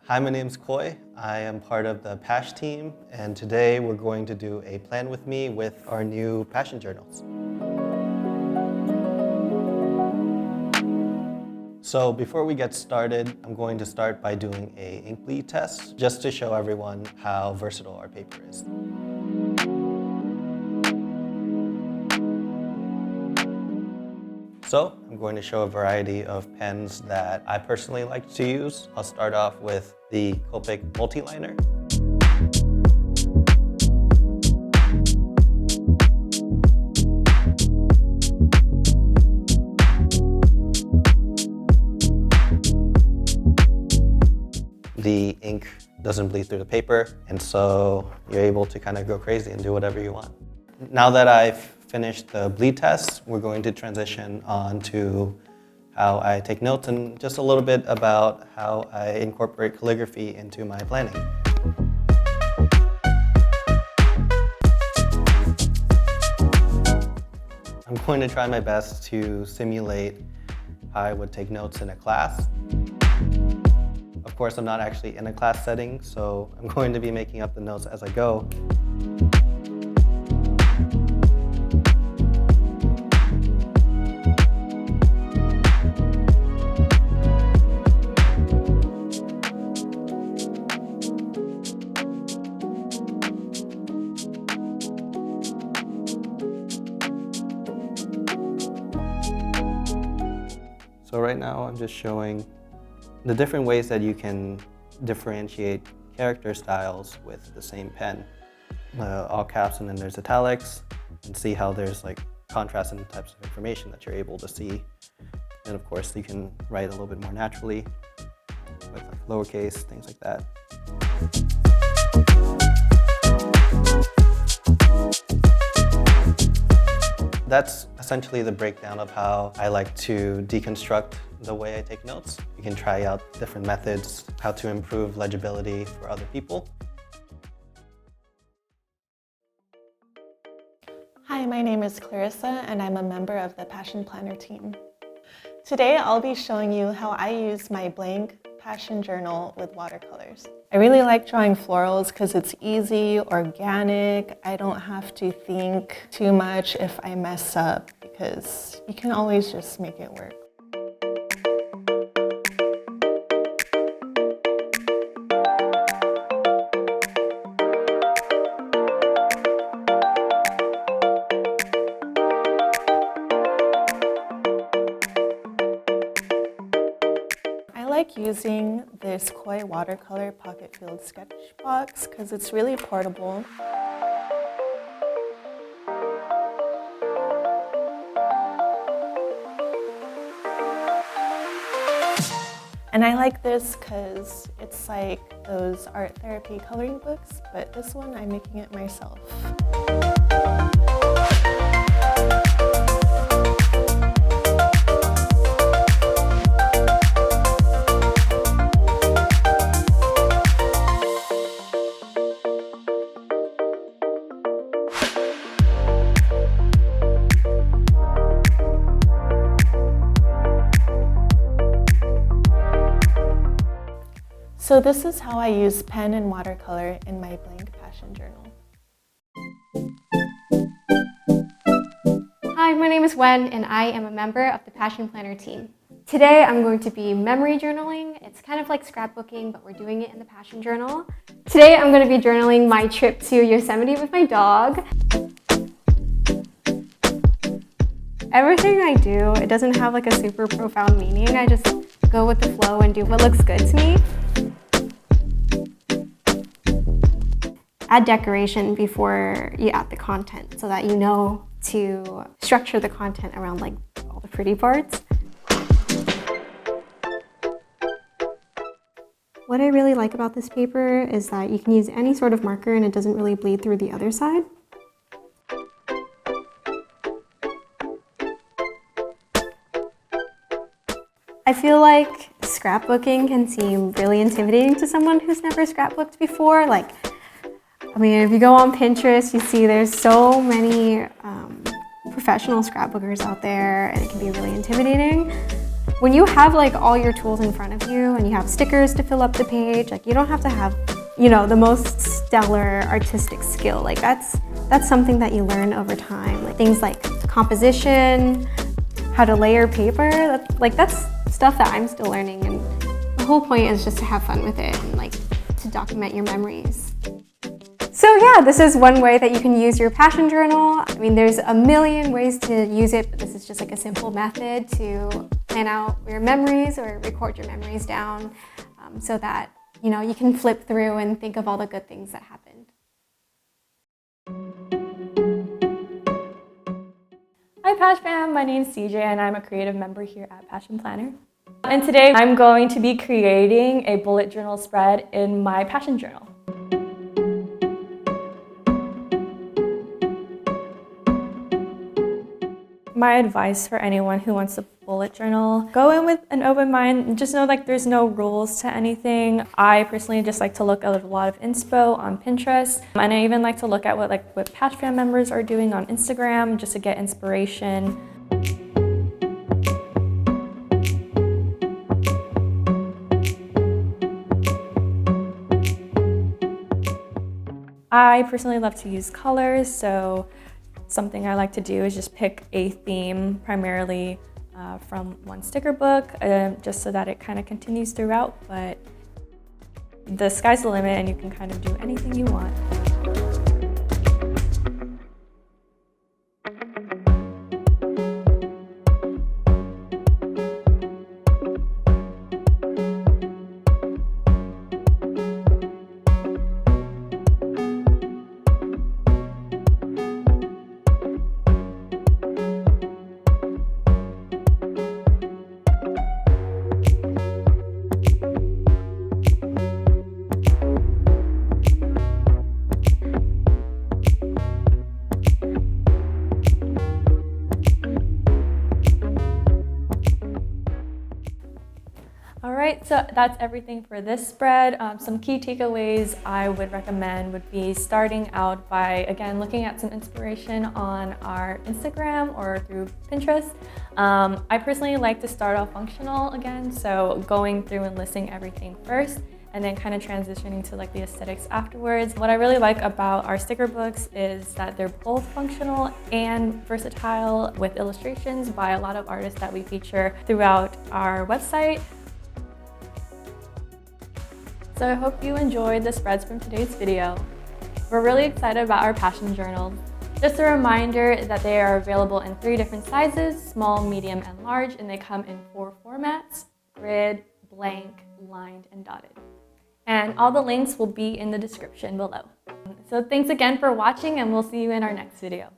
Hi, my name's Koi. I am part of the PASH team, and today we're going to do a plan with me with our new passion journals. So before we get started, I'm going to start by doing a ink bleed test, just to show everyone how versatile our paper is. So I'm going to show a variety of pens that I personally like to use. I'll start off with the Copic multiliner. The ink doesn't bleed through the paper, and so you're able to kind of go crazy and do whatever you want. Now that I've finished the bleed test, we're going to transition on to how I take notes and just a little bit about how I incorporate calligraphy into my planning. I'm going to try my best to simulate how I would take notes in a class. Of course, I'm not actually in a class setting, so I'm going to be making up the notes as I go. So right now I'm just showing the different ways that you can differentiate character styles with the same pen. All caps and then there's italics, and see how there's like contrast in the types of information that you're able to see. And of course you can write a little bit more naturally with like lowercase, things like that. That's essentially the breakdown of how I like to deconstruct the way I take notes. You can try out different methods, how to improve legibility for other people. Hi, my name is Clarissa and I'm a member of the Passion Planner team. Today I'll be showing you how I use my blank passion journal with watercolors. I really like drawing florals because it's easy, organic. I don't have to think too much if I mess up because you can always just make it work. I like using this Koi watercolor pocket filled sketch box because it's really portable. And I like this because it's like those art therapy coloring books, but this one I'm making it myself. So this is how I use pen and watercolor in my blank passion journal. Hi, my name is Wen and I am a member of the Passion Planner team. Today I'm going to be memory journaling. It's kind of like scrapbooking, but we're doing it in the Passion Journal. Today I'm going to be journaling my trip to Yosemite with my dog. Everything I do, it doesn't have like a super profound meaning. I just go with the flow and do what looks good to me. Add decoration before you add the content so that you know to structure the content around like all the pretty parts. What I really like about this paper is that you can use any sort of marker and it doesn't really bleed through the other side. I feel like scrapbooking can seem really intimidating to someone who's never scrapbooked before. If you go on Pinterest, you see there's so many professional scrapbookers out there and it can be really intimidating. When you have like all your tools in front of you and you have stickers to fill up the page, like you don't have to have, you know, the most stellar artistic skill. Like that's something that you learn over time. Like things like composition, how to layer paper, that's stuff that I'm still learning, and the whole point is just to have fun with it and like to document your memories. So yeah, this is one way that you can use your passion journal. I mean, there's a million ways to use it, but this is just like a simple method to plan out your memories or record your memories down so that, you know, you can flip through and think of all the good things that happened. Hi Pash Fam, my name is CJ and I'm a creative member here at Passion Planner. And today I'm going to be creating a bullet journal spread in my passion journal. My advice for anyone who wants to bullet journal, go in with an open mind and just know like there's no rules to anything. I personally just like to look at a lot of inspo on Pinterest, and I even like to look at what Patch Fam members are doing on Instagram just to get inspiration. I personally love to use colors, so something I like to do is just pick a theme primarily from one sticker book, just so that it kind of continues throughout, but the sky's the limit and you can kind of do anything you want. Alright, so that's everything for this spread. Some key takeaways I would recommend would be starting out by, again, looking at some inspiration on our Instagram or through Pinterest. I personally like to start off functional again, so going through and listing everything first and then kind of transitioning to like the aesthetics afterwards. What I really like about our sticker books is that they're both functional and versatile, with illustrations by a lot of artists that we feature throughout our website. So I hope you enjoyed the spreads from today's video. We're really excited about our passion journals. Just a reminder that they are available in 3 different sizes, small, medium, and large, and they come in 4 formats: grid, blank, lined, and dotted. And all the links will be in the description below. So thanks again for watching, and we'll see you in our next video.